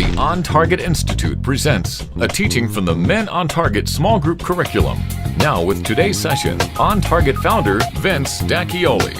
The On Target Institute presents a teaching from the Men on Target small group curriculum. Now with today's session, On Target founder Vince D'Acchioli.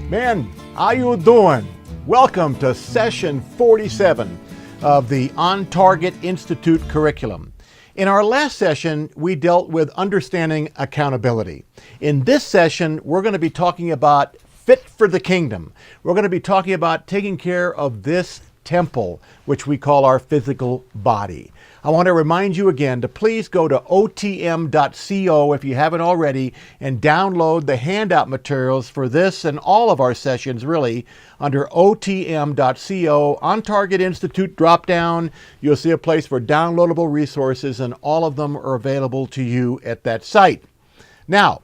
Man, how you doing? Welcome to session 47 of the On Target Institute curriculum. In our last session, we dealt with understanding accountability. In this session, we're going to be talking about fit for the kingdom. We're going to be talking about taking care of this temple, which we call our physical body. I want to remind you again to please go to otm.co if you haven't already and download the handout materials for this and all of our sessions really under otm.co. On Target Institute drop down, you'll see a place for downloadable resources and all of them are available to you at that site. Now,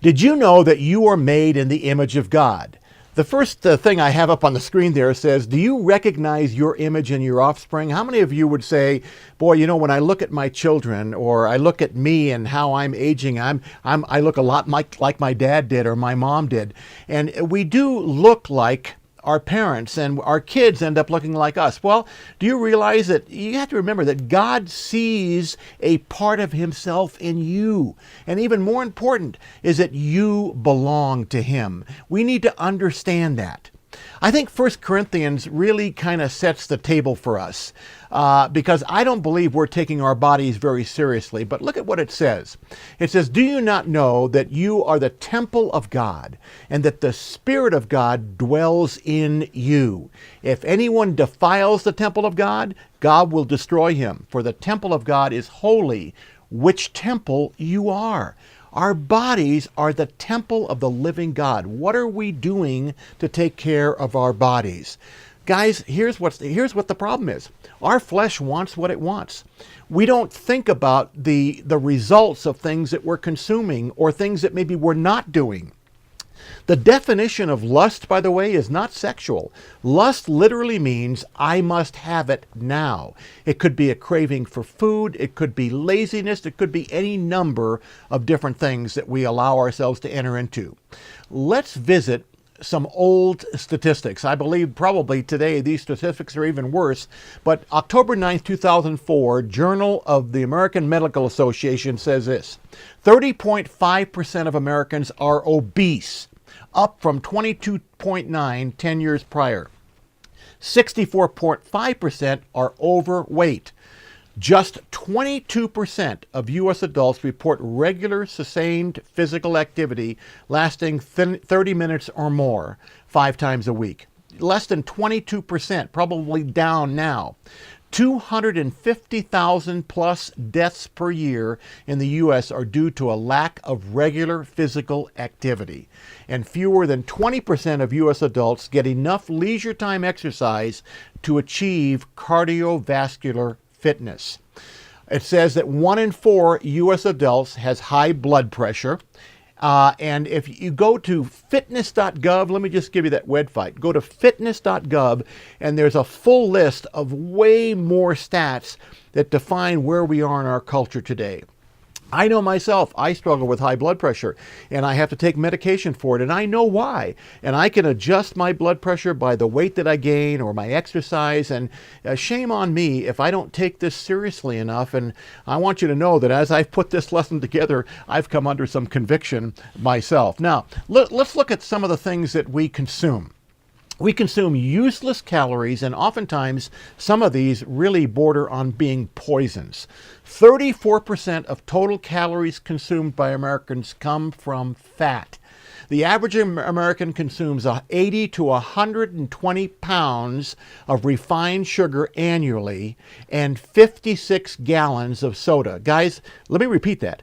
did you know that you are made in the image of God? The first thing I have up on the screen there says, do you recognize your image in your offspring? How many of you would say, boy, you know, when I look at my children or I look at me and how I'm aging, I look a lot like my dad did or my mom did. And we do look like our parents, and our kids end up looking like us. Well, do you realize that you have to remember that God sees a part of himself in you? And even more important is that you belong to him. We need to understand that. I think 1 Corinthians really kind of sets the table for us because I don't believe we're taking our bodies very seriously. But look at what it says. It says, do you not know that you are the temple of God and that the Spirit of God dwells in you? If anyone defiles the temple of God, God will destroy him. For the temple of God is holy, which temple you are. Our bodies are the temple of the living God. What are we doing to take care of our bodies? Guys, here's what the problem is. Our flesh wants what it wants. We don't think about the results of things that we're consuming or things that maybe we're not doing. The definition of lust, by the way, is not sexual. Lust literally means I must have it now. It could be a craving for food. It could be laziness. It could be any number of different things that we allow ourselves to enter into. Let's visit some old statistics. I believe probably today these statistics are even worse, but October 9th, 2004, Journal of the American Medical Association says this: 30.5% of Americans are obese, up from 22.9 10 years prior. 64.5% are overweight. Just 22% of U.S. adults report regular, sustained physical activity lasting 30 minutes or more 5 times a week. Less than 22%, probably down now. 250,000 plus deaths per year in the U.S. are due to a lack of regular physical activity. And fewer than 20% of U.S. adults get enough leisure time exercise to achieve cardiovascular fitness. It says that 1 in 4 U.S. adults has high blood pressure. And if you go to fitness.gov, let me just give you that website. Go to fitness.gov, and there's a full list of way more stats that define where we are in our culture today. I know myself, I struggle with high blood pressure, and I have to take medication for it, and I know why. And I can adjust my blood pressure by the weight that I gain or my exercise, and shame on me if I don't take this seriously enough. And I want you to know that as I've put this lesson together, I've come under some conviction myself. Now, let's look at some of the things that we consume. We consume useless calories, and oftentimes some of these really border on being poisons. 34% of total calories consumed by Americans come from fat. The average American consumes 80 to 120 pounds of refined sugar annually and 56 gallons of soda. Guys, let me repeat that.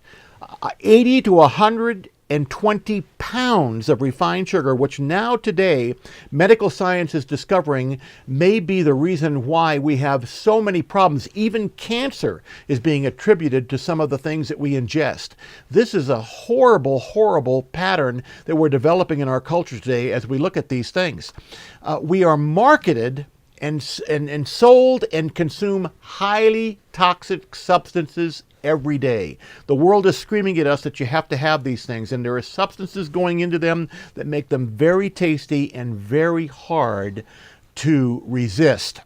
80 to 120 pounds of refined sugar, which now today medical science is discovering may be the reason why we have so many problems. Even cancer is being attributed to some of the things that we ingest. This is a horrible, horrible pattern that we're developing in our culture today as we look at these things. We are marketed and sold and consume highly toxic substances every day. The world is screaming at us that you have to have these things, and there are substances going into them that make them very tasty and very hard to resist.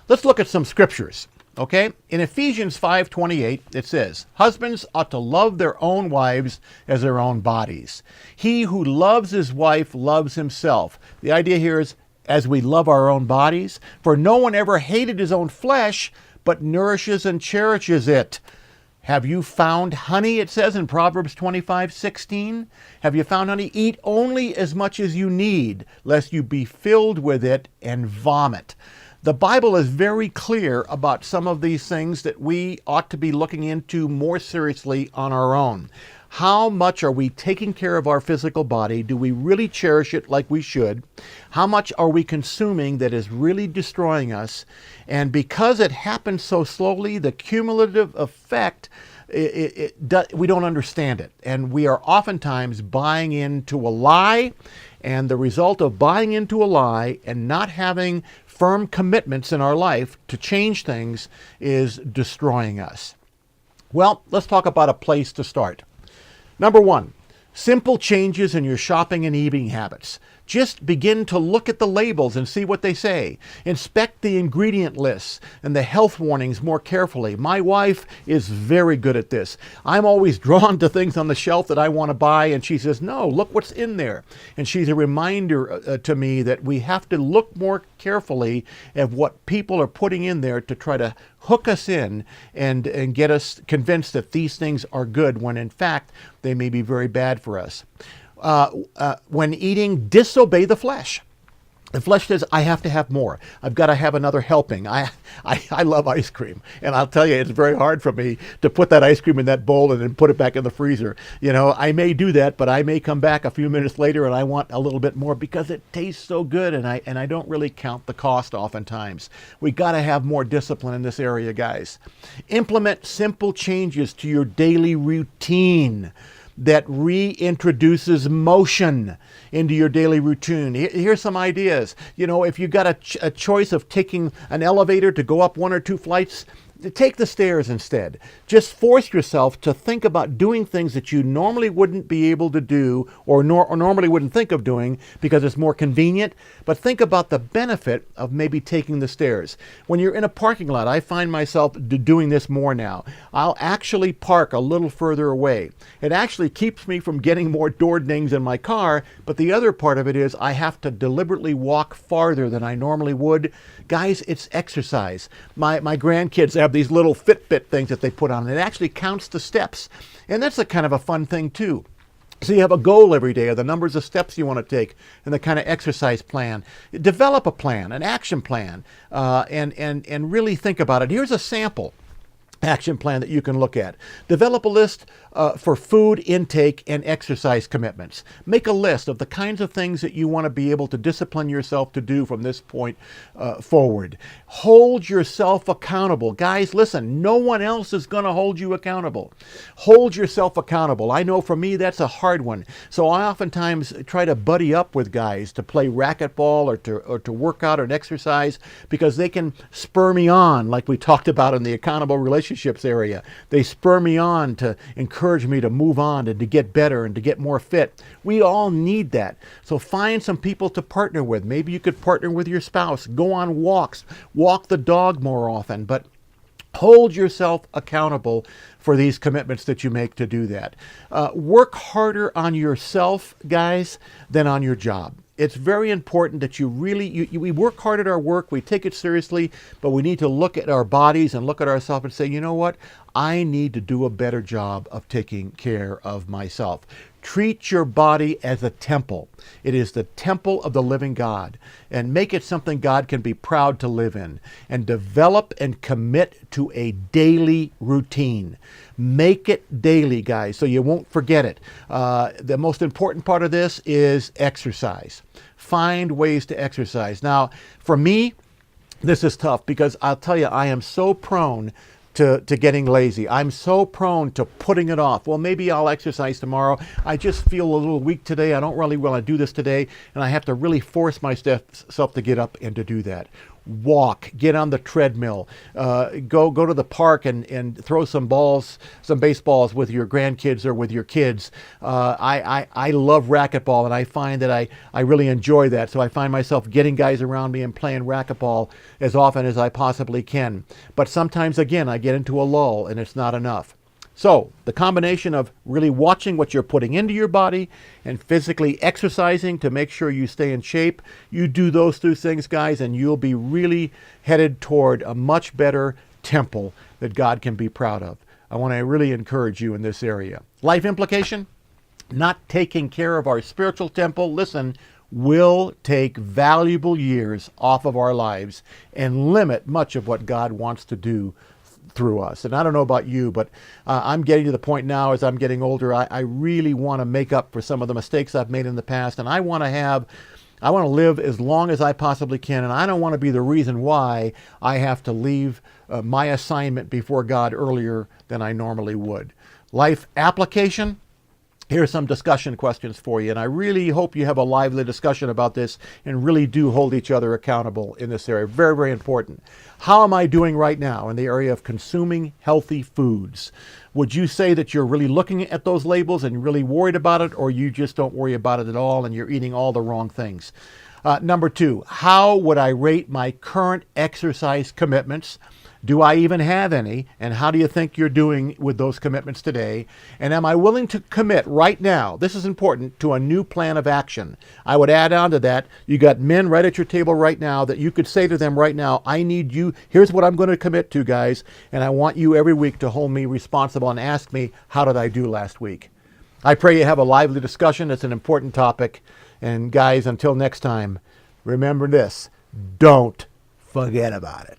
Let's look at some scriptures. Okay? In Ephesians 5:28, it says, "Husbands ought to love their own wives as their own bodies. He who loves his wife loves himself." The idea here is as we love our own bodies, for no one ever hated his own flesh, but nourishes and cherishes it. Have you found honey, it says in Proverbs 25:16? Have you found honey? Eat only as much as you need, lest you be filled with it and vomit. The Bible is very clear about some of these things that we ought to be looking into more seriously on our own. How much are we taking care of our physical body? Do we really cherish it like we should? How much are we consuming that is really destroying us? And because it happens so slowly, the cumulative effect, we don't understand it. And we are oftentimes buying into a lie. And the result of buying into a lie and not having firm commitments in our life to change things is destroying us. Well, let's talk about a place to start. Number one, simple changes in your shopping and eating habits. Just begin to look at the labels and see what they say. Inspect the ingredient lists and the health warnings more carefully. My wife is very good at this. I'm always drawn to things on the shelf that I want to buy, and she says, "No, look what's in there." And she's a reminder to me that we have to look more carefully at what people are putting in there to try to hook us in and get us convinced that these things are good when in fact they may be very bad for us. When eating, disobey the flesh. The flesh says, I have to have more. I've got to have another helping. I love ice cream. And I'll tell you, it's very hard for me to put that ice cream in that bowl and then put it back in the freezer. You know, I may do that, but I may come back a few minutes later and I want a little bit more because it tastes so good, and I don't really count the cost oftentimes. We got to have more discipline in this area, guys. Implement simple changes to your daily routine that reintroduces motion into your daily routine. Here's some ideas. You know, if you've got a choice of taking an elevator to go up one or two flights, take the stairs instead. Just force yourself to think about doing things that you normally wouldn't be able to do or normally wouldn't think of doing because it's more convenient. But think about the benefit of maybe taking the stairs. When you're in a parking lot, I find myself doing this more now. I'll actually park a little further away. It actually keeps me from getting more door dings in my car, but the other part of it is I have to deliberately walk farther than I normally would. Guys, it's exercise. My grandkids have these little Fitbit things that they put on. It actually counts the steps. And that's a kind of a fun thing too. So you have a goal every day, or the numbers of steps you want to take, and the kind of exercise plan. Develop a plan, an action plan, and really think about it. Here's a sample action plan that you can look at. Develop a list for food intake and exercise commitments. Make a list of the kinds of things that you want to be able to discipline yourself to do from this point forward. Hold yourself accountable. Guys, listen, no one else is going to hold you accountable. Hold yourself accountable. I know for me that's a hard one. So I oftentimes try to buddy up with guys to play racquetball or to work out and exercise because they can spur me on, like we talked about in the accountable relationships area. They spur me on to encourage me to move on and to get better and to get more fit. We all need that. So find some people to partner with. Maybe you could partner with your spouse. Go on walks. Walk the dog more often. But hold yourself accountable for these commitments that you make to do that. Work harder on yourself, guys, than on your job. It's very important that you really, we work hard at our work, we take it seriously, but we need to look at our bodies and look at ourselves and say, you know what? I need to do a better job of taking care of myself. Treat your body as a temple. It is the temple of the living God, and make it something God can be proud to live in, and develop and commit to a daily routine. Make it daily, guys, so you won't forget it. The most important part of this is exercise. Find ways to exercise. Now, for me, this is tough because I'll tell you, I am so prone to getting lazy. I'm so prone to putting it off. Well, maybe I'll exercise tomorrow. I just feel a little weak today. I don't really want to do this today, and I have to really force myself to get up and to do that. walk, get on the treadmill, go to the park and throw some baseballs with your grandkids or with your kids. I love racquetball, and I find that I really enjoy that. So I find myself getting guys around me and playing racquetball as often as I possibly can. But sometimes, again, I get into a lull and it's not enough. So the combination of really watching what you're putting into your body and physically exercising to make sure you stay in shape, you do those two things, guys, and you'll be really headed toward a much better temple that God can be proud of. I want to really encourage you in this area. Life implication: not taking care of our spiritual temple, listen, will take valuable years off of our lives and limit much of what God wants to do through us. And I don't know about you, but I'm getting to the point now as I'm getting older, I really want to make up for some of the mistakes I've made in the past, and I want to live as long as I possibly can, and I don't want to be the reason why I have to leave my assignment before God earlier than I normally would. Life application: here's some discussion questions for you, and I really hope you have a lively discussion about this and really do hold each other accountable in this area. Very, very important. How am I doing right now in the area of consuming healthy foods? Would you say that you're really looking at those labels and really worried about it, or you just don't worry about it at all and you're eating all the wrong things? Number two, how would I rate my current exercise commitments? Do I even have any? And how do you think you're doing with those commitments today? And am I willing to commit right now, this is important, to a new plan of action? I would add on to that, you got men right at your table right now that you could say to them right now, I need you, here's what I'm going to commit to, guys, and I want you every week to hold me responsible and ask me, how did I do last week? I pray you have a lively discussion. It's an important topic. And guys, until next time, remember this, don't forget about it.